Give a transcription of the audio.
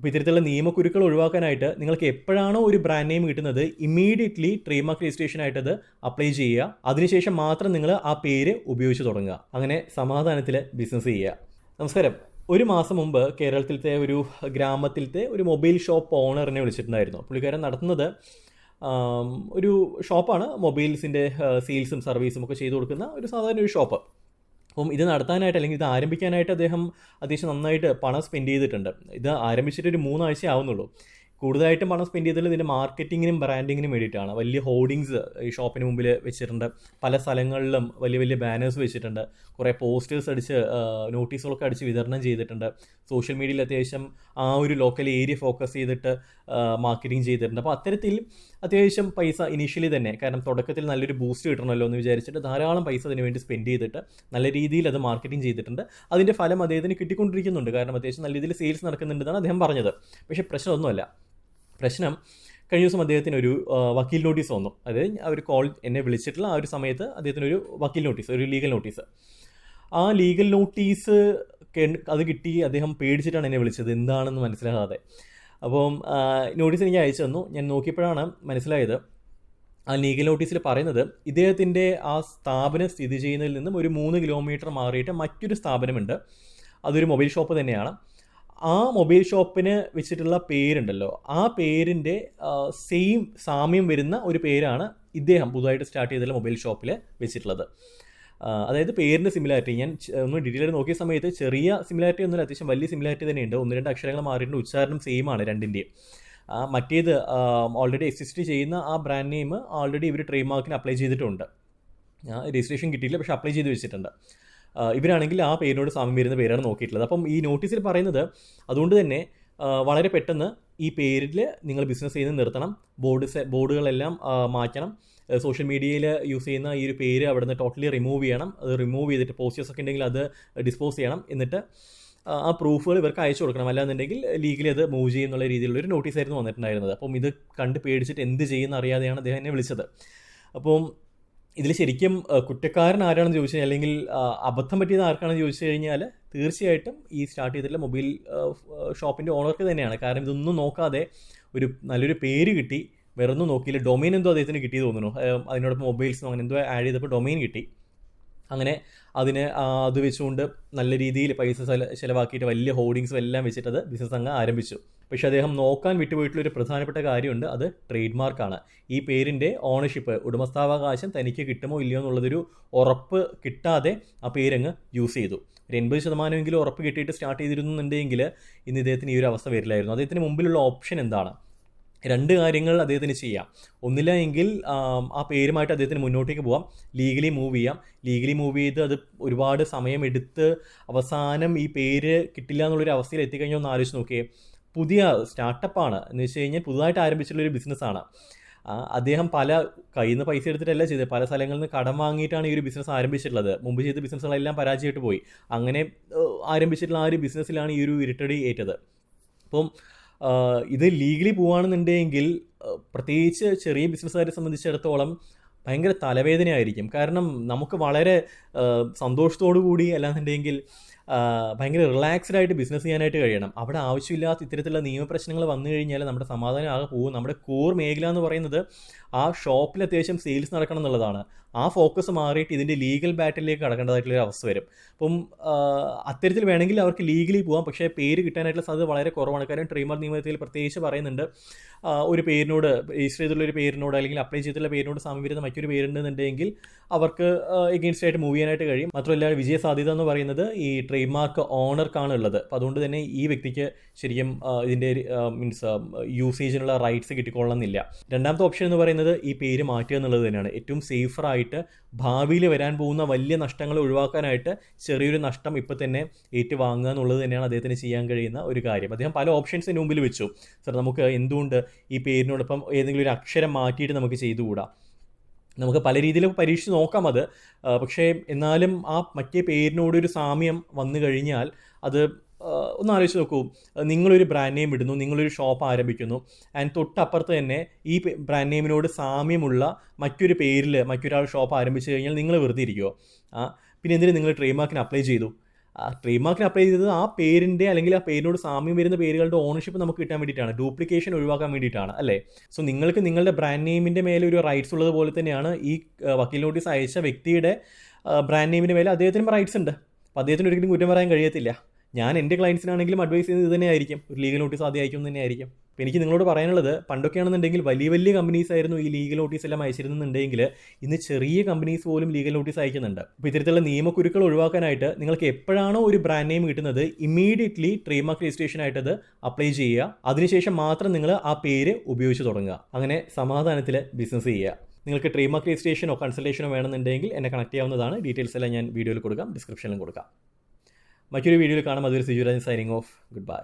അപ്പോൾ ഇത്തരത്തിലുള്ള നിയമക്കുരുക്കൾ ഒഴിവാക്കാനായിട്ട് നിങ്ങൾക്ക് എപ്പോഴാണോ ഒരു ബ്രാൻഡ് നെയിം കിട്ടുന്നത് ഇമ്മീഡിയറ്റ്ലി ട്രേഡ് മാർക്ക് രജിസ്ട്രേഷനായിട്ട് അത് അപ്ലൈ ചെയ്യുക. അതിനുശേഷം മാത്രം നിങ്ങൾ ആ പേര് ഉപയോഗിച്ച് തുടങ്ങുക. അങ്ങനെ സമാധാനത്തിൽ ബിസിനസ് ചെയ്യുക. നമസ്കാരം. ഒരു മാസം മുമ്പ് കേരളത്തിലത്തെ ഒരു ഗ്രാമത്തിലത്തെ ഒരു മൊബൈൽ ഷോപ്പ് ഓണറിനെ വിളിച്ചിട്ടുണ്ടായിരുന്നു. പുള്ളിക്കാരൻ നടത്തുന്നത് ഒരു ഷോപ്പാണ്, മൊബൈൽസിൻ്റെ സെയിൽസും സർവീസും ഒക്കെ ചെയ്തു കൊടുക്കുന്ന ഒരു സാധാരണ ഒരു ഷോപ്പ്. അപ്പം ഇത് നടത്താനായിട്ട് അല്ലെങ്കിൽ ഇത് ആരംഭിക്കാനായിട്ട് അദ്ദേഹം അത്യാവശ്യം നന്നായിട്ട് പണം സ്പെൻഡ് ചെയ്തിട്ടുണ്ട്. ഇത് ആരംഭിച്ചിട്ട് ഒരു 3 ആഴ്ച ആവുന്നുള്ളൂ. കൂടുതലായിട്ടും പണം സ്പെൻഡ് ചെയ്തത് ഇതിൻ്റെ മാർക്കറ്റിങ്ങിനും ബ്രാൻഡിങ്ങിനും വേണ്ടിയിട്ടാണ്. വലിയ ഹോർഡിങ്സ് ഈ ഷോപ്പിന് മുമ്പിൽ വെച്ചിട്ടുണ്ട്. പല സ്ഥലങ്ങളിലും വലിയ വലിയ ബാനേഴ്സ് വെച്ചിട്ടുണ്ട്. കുറേ പോസ്റ്റേഴ്സ് അടിച്ച് നോട്ടീസുകളൊക്കെ അടിച്ച് വിതരണം ചെയ്തിട്ടുണ്ട്. സോഷ്യൽ മീഡിയയിൽ അത്യാവശ്യം ആ ഒരു ലോക്കൽ ഏരിയ ഫോക്കസ് ചെയ്തിട്ട് മാർക്കറ്റിംഗ് ചെയ്തിട്ടുണ്ട്. അപ്പോൾ അത്തരത്തിൽ അത്യാവശ്യം പൈസ ഇനീഷ്യലി തന്നെ, കാരണം തുടക്കത്തിൽ നല്ലൊരു ബൂസ്റ്റ് കിട്ടണമല്ലോ എന്ന് വിചാരിച്ചിട്ട് ധാരാളം പൈസ അതിന് വേണ്ടി സ്പെൻഡ് ചെയ്തിട്ട് നല്ല രീതിയിൽ അത് മാർക്കറ്റിംഗ് ചെയ്തിട്ടുണ്ട്. അതിൻ്റെ ഫലം അദ്ദേഹത്തിന് കിട്ടിക്കൊണ്ടിരിക്കുന്നുണ്ട്. കാരണം അത്യാവശ്യം നല്ല രീതിയിൽ സെയിൽസ് നടക്കുന്നുണ്ടെന്നാണ് അദ്ദേഹം പറഞ്ഞത്. പക്ഷേ പ്രശ്നമൊന്നുമല്ല. പ്രശ്നം കഴിഞ്ഞ ദിവസം അദ്ദേഹത്തിന് ഒരു വക്കീൽ നോട്ടീസ് വന്നു. അതായത് അവർ എന്നെ വിളിച്ചിട്ടുള്ള ആ ഒരു സമയത്ത് അദ്ദേഹത്തിനൊരു വക്കീൽ നോട്ടീസ്, ഒരു ലീഗൽ നോട്ടീസ്. ആ ലീഗൽ നോട്ടീസ് അത് കിട്ടി അദ്ദേഹം പേടിച്ചിട്ടാണ് എന്നെ വിളിച്ചത്, എന്താണെന്ന് മനസ്സിലാകാതെ. അപ്പം നോട്ടീസ് എനിക്ക് അയച്ചു തന്നു. ഞാൻ നോക്കിയപ്പോഴാണ് മനസ്സിലായത് ആ ലീഗൽ നോട്ടീസിൽ പറയുന്നത് ഇദ്ദേഹത്തിൻ്റെ ആ സ്ഥാപനം സ്ഥിതി ചെയ്യുന്നതിൽ നിന്നും ഒരു 3 കിലോമീറ്റർ മാറിയിട്ട് മറ്റൊരു സ്ഥാപനമുണ്ട്. അതൊരു മൊബൈൽ ഷോപ്പ് തന്നെയാണ്. ആ മൊബൈൽ ഷോപ്പിന് വെച്ചിട്ടുള്ള പേരുണ്ടല്ലോ, ആ പേരിൻ്റെ സെയിം സാമ്യം വരുന്ന ഒരു പേരാണ് ഇദ്ദേഹം പുതുതായിട്ട് സ്റ്റാർട്ട് ചെയ്തിട്ടുള്ള മൊബൈൽ ഷോപ്പിൽ വെച്ചിട്ടുള്ളത്. അതായത് പേരിൻ്റെ സിമിലാരിറ്റി ഞാൻ ഒന്ന് ഡീറ്റെയിൽ ആയിട്ട് നോക്കിയ സമയത്ത് ചെറിയ സിമിലാരിറ്റി ഒന്നുമില്ല, അത്യാവശ്യം വലിയ സിമിലാരിറ്റി തന്നെയുണ്ട്. 1-2 അക്ഷരങ്ങൾ മാറിയിട്ടുണ്ട്, ഉച്ചാരണം സെയിം ആണ് രണ്ടിൻ്റെയും. മറ്റേത് ഓൾറെഡി എക്സിസ്റ്റ് ചെയ്യുന്ന ആ ബ്രാൻഡ് നെയിം ഓൾറെഡി ഇവർ ട്രേഡ് മാർക്കിന് അപ്ലൈ ചെയ്തിട്ടുണ്ട്. രജിസ്ട്രേഷൻ കിട്ടിയില്ല, പക്ഷേ അപ്ലൈ ചെയ്ത് വെച്ചിട്ടുണ്ട്. ഇവരാണെങ്കിൽ ആ പേരിനോട് സാമ്യം വരുന്ന പേരാണ് നോക്കിയിട്ടുള്ളത്. അപ്പം ഈ നോട്ടീസിൽ പറയുന്നത് അതുകൊണ്ട് തന്നെ വളരെ പെട്ടെന്ന് ഈ പേരിൽ നിങ്ങൾ ബിസിനസ് ചെയ്യുന്നത് നിർത്തണം, ബോർഡുകളെല്ലാം മാറ്റണം, സോഷ്യൽ മീഡിയയിൽ യൂസ് ചെയ്യുന്ന ഈ ഒരു പേര് അവിടെ നിന്ന് ടോട്ടലി റിമൂവ് ചെയ്യണം. അത് റിമൂവ് ചെയ്തിട്ട് പോസ്റ്റേഴ്സ് ഒക്കെ ഉണ്ടെങ്കിൽ അത് ഡിസ്പോസ് ചെയ്യണം. എന്നിട്ട് ആ പ്രൂഫുകൾ ഇവർക്ക് അയച്ചു കൊടുക്കണം. അല്ലാന്നുണ്ടെങ്കിൽ ലീഗലി അത് മൂവ് ചെയ്യുന്നുള്ള രീതിയിലുള്ളൊരു നോട്ടീസായിരുന്നു വന്നിട്ടുണ്ടായിരുന്നത്. അപ്പം ഇത് കണ്ട് പേടിച്ചിട്ട് എന്ത് ചെയ്യുന്ന അറിയാതെയാണ് അദ്ദേഹം എന്നെ വിളിച്ചത്. അപ്പം ഇതിൽ ശരിക്കും കുറ്റക്കാരൻ ആരാണെന്ന് ചോദിച്ചു കഴിഞ്ഞാൽ, അല്ലെങ്കിൽ അബദ്ധം പറ്റിയത് ആർക്കാണെന്ന് ചോദിച്ചു കഴിഞ്ഞാൽ തീർച്ചയായിട്ടും ഈ സ്റ്റാർട്ട് ചെയ്തിട്ടുള്ള മൊബൈൽ ഷോപ്പിൻ്റെ ഓണർക്ക് തന്നെയാണ്. കാരണം ഇതൊന്നും നോക്കാതെ ഒരു നല്ലൊരു പേര് കിട്ടി, വേറൊന്നും നോക്കിയില്ല. ഡൊമൈൻ എന്തോ അദ്ദേഹത്തിന് കിട്ടി തോന്നുന്നു. അതിനോടൊപ്പം മൊബൈൽസോ അങ്ങനെ എന്തോ ആഡ് ചെയ്തപ്പോൾ ഡൊമൈൻ കിട്ടി. അങ്ങനെ അത് വെച്ചുകൊണ്ട് നല്ല രീതിയിൽ പൈസ ചിലവാക്കിയിട്ട് വലിയ ഹോർഡിങ്സും എല്ലാം വെച്ചിട്ട് അത് ബിസിനസ് അങ്ങ് ആരംഭിച്ചു. പക്ഷേ അദ്ദേഹം നോക്കാൻ വിട്ടുപോയിട്ടുള്ളൊരു പ്രധാനപ്പെട്ട കാര്യമുണ്ട്. അത് ട്രേഡ് മാർക്കാണ്. ഈ പേരിൻ്റെ ഓണർഷിപ്പ്, ഉടമസ്ഥാവകാശം തനിക്ക് കിട്ടുമോ ഇല്ലയോ എന്നുള്ളതൊരു ഉറപ്പ് കിട്ടാതെ ആ പേരങ്ങ് യൂസ് ചെയ്തു. ഒരു 80% ഉറപ്പ് കിട്ടിയിട്ട് സ്റ്റാർട്ട് ചെയ്തിരുന്നുണ്ടെങ്കിൽ ഇന്ന് ഇദ്ദേഹത്തിന് ഈ ഒരു അവസ്ഥ വരില്ലായിരുന്നു. അദ്ദേഹത്തിന് മുമ്പിലുള്ള ഓപ്ഷൻ എന്താണ്? 2 കാര്യങ്ങൾ അദ്ദേഹത്തിന് ചെയ്യാം. ഒന്നില്ല എങ്കിൽ ആ പേരുമായിട്ട് അദ്ദേഹത്തിന് മുന്നോട്ടേക്ക് പോകാം, ലീഗലി മൂവ് ചെയ്യാം. ലീഗലി മൂവ് ചെയ്ത് അത് ഒരുപാട് സമയമെടുത്ത് അവസാനം ഈ പേര് കിട്ടില്ല എന്നുള്ളൊരു അവസ്ഥയിൽ എത്തിക്കഴിഞ്ഞാൽ ഒന്ന് ആലോചിച്ച് നോക്കിയേ. പുതിയ സ്റ്റാർട്ടപ്പാണ് എന്ന് വെച്ച് കഴിഞ്ഞാൽ പുതുതായിട്ട് ആരംഭിച്ചിട്ടുള്ളൊരു ബിസിനസ്സാണ്. അദ്ദേഹം പല കയ്യിൽ നിന്ന് പൈസ എടുത്തിട്ടല്ല ചെയ്തത്, പല സ്ഥലങ്ങളിൽ നിന്ന് കടം വാങ്ങിയിട്ടാണ് ഈ ഒരു ബിസിനസ് ആരംഭിച്ചിട്ടുള്ളത്. മുമ്പ് ചെയ്ത ബിസിനസ്സുകളെല്ലാം പരാജയമായിട്ട് പോയി. അങ്ങനെ ആരംഭിച്ചിട്ടുള്ള ആ ഒരു ബിസിനസ്സിലാണ് ഈ ഒരു ഇരുട്ടടി ഏറ്റത്. അപ്പം ഇത് ലീഗലി പോവുകയാണെന്നുണ്ടെങ്കിൽ പ്രത്യേകിച്ച് ചെറിയ ബിസിനസ്സുകാരെ സംബന്ധിച്ചിടത്തോളം ഭയങ്കര തലവേദനയായിരിക്കും. കാരണം നമുക്ക് വളരെ സന്തോഷത്തോടു കൂടി അല്ലാന്നുണ്ടെങ്കിൽ ഭയങ്കര റിലാക്സ്ഡ് ആയിട്ട് ബിസിനസ് ചെയ്യാനായിട്ട് കഴിയണം. അവിടെ ആവശ്യമില്ലാത്ത ഇത്തരത്തിലുള്ള നിയമപ്രശ്നങ്ങൾ വന്നു കഴിഞ്ഞാൽ നമ്മുടെ സമാധാനം ആകെ പോകും. നമ്മുടെ കോർ മേഖല എന്ന് പറയുന്നത് ആ ഷോപ്പിൽ അത്യാവശ്യം സെയിൽസ് നടക്കണം എന്നുള്ളതാണ്. ആ ഫോക്കസ് മാറിയിട്ട് ഇതിൻ്റെ ലീഗൽ ബാറ്റിലേക്ക് കടക്കേണ്ടതായിട്ടുള്ളൊരു അവസ്ഥ വരും. അപ്പം അത്തരത്തിൽ വേണമെങ്കിൽ അവർക്ക് ലീഗലി പോകാം, പക്ഷേ പേര് കിട്ടാനായിട്ടുള്ള സാധ്യത വളരെ കുറവാണ്. കാരണം ട്രേഡ് മാർക്ക് നിയമത്തിൽ പ്രത്യേകിച്ച് പറയുന്നുണ്ട്, ഒരു പേരിനോട് രജിസ്റ്റർ ചെയ്തിട്ടുള്ള ഒരു പേരിനോട് അല്ലെങ്കിൽ അപ്ലൈ ചെയ്തിട്ടുള്ള പേരിനോട് സാമ്യം വരുന്ന മറ്റൊരു പേരുണ്ടെന്നുണ്ടെങ്കിൽ അവർക്ക് എഗെയിൻസ്റ്റ് ആയിട്ട് മൂവ് ചെയ്യാനായിട്ട് കഴിയും. മാത്രമല്ല വിജയ സാധ്യത എന്ന് പറയുന്നത് ഈ ട്രേഡ് മാർക്ക് ഓണർക്കാണ് ഉള്ളത്. അപ്പോൾ അതുകൊണ്ട് തന്നെ ഈ വ്യക്തിക്ക് ശരിക്കും ഇതിൻ്റെ യൂസേജിനുള്ള റൈറ്റ്സ് കിട്ടിക്കൊള്ളണമെന്നില്ല. രണ്ടാമത്തെ ഓപ്ഷൻ എന്ന് പറയുന്നത് ഈ പേര് മാറ്റുക എന്നുള്ളത് തന്നെയാണ്. ഏറ്റവും സേഫറായിട്ട് ഭാവിയിൽ വരാൻ പോകുന്ന വലിയ നഷ്ടങ്ങൾ ഒഴിവാക്കാനായിട്ട് ചെറിയൊരു നഷ്ടം ഇപ്പോൾ തന്നെ ഏറ്റുവാങ്ങുക എന്നുള്ളത് തന്നെയാണ് അദ്ദേഹത്തിന് ചെയ്യാൻ കഴിയുന്ന ഒരു കാര്യം. അദ്ദേഹം പല ഓപ്ഷൻസിന് മുമ്പിൽ വെച്ചു. സർ, നമുക്ക് എന്തുകൊണ്ട് ഈ പേരിനോടൊപ്പം ഏതെങ്കിലും ഒരു അക്ഷരം മാറ്റിയിട്ട് നമുക്ക് ചെയ്തുകൂടാ? നമുക്ക് പല രീതിയിൽ പരീക്ഷിച്ച് നോക്കാം അത്. പക്ഷേ എന്നാലും ആ മറ്റേ പേരിനോടൊരു സാമ്യം വന്നു കഴിഞ്ഞാൽ അത് ഒന്ന് ആലോചിച്ച് നോക്കൂ. നിങ്ങളൊരു ബ്രാൻഡ് നെയിം ഇടുന്നു, നിങ്ങളൊരു ഷോപ്പ് ആരംഭിക്കുന്നു, ആൻഡ് തൊട്ടപ്പുറത്ത് തന്നെ ഈ ബ്രാൻഡ് നെയിമിനോട് സാമ്യമുള്ള മറ്റൊരു പേരിൽ മറ്റൊരാൾ ഷോപ്പ് ആരംഭിച്ചു കഴിഞ്ഞാൽ നിങ്ങൾ വെറുതെ ഇരിക്കുമോ? പിന്നെ എന്തിനും നിങ്ങൾ ട്രേഡ് മാർക്കിന് അപ്ലൈ ചെയ്തു? ട്രേഡ് മാർക്കിന് അപ്ലൈ ചെയ്തത് ആ പേരിൻ്റെ അല്ലെങ്കിൽ ആ പേരിനോട് സാമ്യം വരുന്ന പേരുകളുടെ ഓണർഷിപ്പ് നമുക്ക് കിട്ടാൻ വേണ്ടിയിട്ടാണ്, ഡ്യൂപ്ലിക്കേഷൻ ഒഴിവാക്കാൻ വേണ്ടിയിട്ടാണ് അല്ലേ. സോ നിങ്ങൾക്ക് നിങ്ങളുടെ ബ്രാൻഡ് നെയിമിൻ്റെ മേലെ ഒരു റൈറ്റ്സ് ഉള്ളതുപോലെ തന്നെയാണ് ഈ വക്കീൽ നോട്ടീസ് അയച്ച വ്യക്തിയുടെ ബ്രാൻഡ് നെയിമിൻ്റെ മേലെ അദ്ദേഹത്തിനും റൈറ്റ്സ് ഉണ്ട്. അപ്പോൾ അദ്ദേഹത്തിന് ഒരിക്കലും കുറ്റം പറയാൻ കഴിയത്തില്ല. ഞാൻ എൻ്റെ ക്ലയൻസിനാണെങ്കിലും അഡ്വൈസ് ചെയ്യുന്നത് ഇത് തന്നെയായിരിക്കും, ഒരു ലീഗൽ നോട്ടീസ് ആദ്യം അയക്കും തന്നെയായിരിക്കും. അപ്പോൾ എനിക്ക് നിങ്ങളോട് പറയാനുള്ളത്, പണ്ടൊക്കെയാണെന്നുണ്ടെങ്കിൽ വലിയ വലിയ കമ്പനീസ് ആയിരുന്നു ഈ ലീഗൽ നോട്ടീസ് എല്ലാം അയച്ചിരുന്നുണ്ടെങ്കിൽ ഇന്ന് ചെറിയ കമ്പനീസ് പോലും ലീഗൽ നോട്ടീസ് അയക്കുന്നുണ്ട്. അപ്പോൾ ഇത്തരത്തിലുള്ള നിയമക്കുരുക്കൾ ഒഴിവാക്കാനായിട്ട് നിങ്ങൾക്ക് എപ്പോഴാണോ ഒരു ബ്രാൻഡ് നെയിം കിട്ടുന്നത് ഇമ്മീഡിയറ്റ്ലി ട്രേഡ് മാർക്ക് രജിസ്ട്രേഷനായിട്ട് അത് അപ്ലൈ ചെയ്യുക. അതിനുശേഷം മാത്രം നിങ്ങൾ ആ പേര് ഉപയോഗിച്ച് തുടങ്ങുക. അങ്ങനെ സമാധാനത്തിൽ ബിസിനസ് ചെയ്യുക. നിങ്ങൾക്ക് ട്രേഡ് മാർക്ക് രജിസ്ട്രേഷനോ കൺസൾട്ടേഷനോ വേണമെന്നുണ്ടെങ്കിൽ എന്നെ കണക്ട് ചെയ്യാവുന്നതാണ്. ഡീറ്റെയിൽസ് എല്ലാം ഞാൻ വീഡിയോയിൽ കൊടുക്കാം, ഡിസ്ക്രിപ്ഷനിലും കൊടുക്കാം. മറ്റൊരു വീഡിയോയിൽ കാണാം. അതൊരു സിജുരാജ് സൈനിങ് ഓഫ്. Good bye.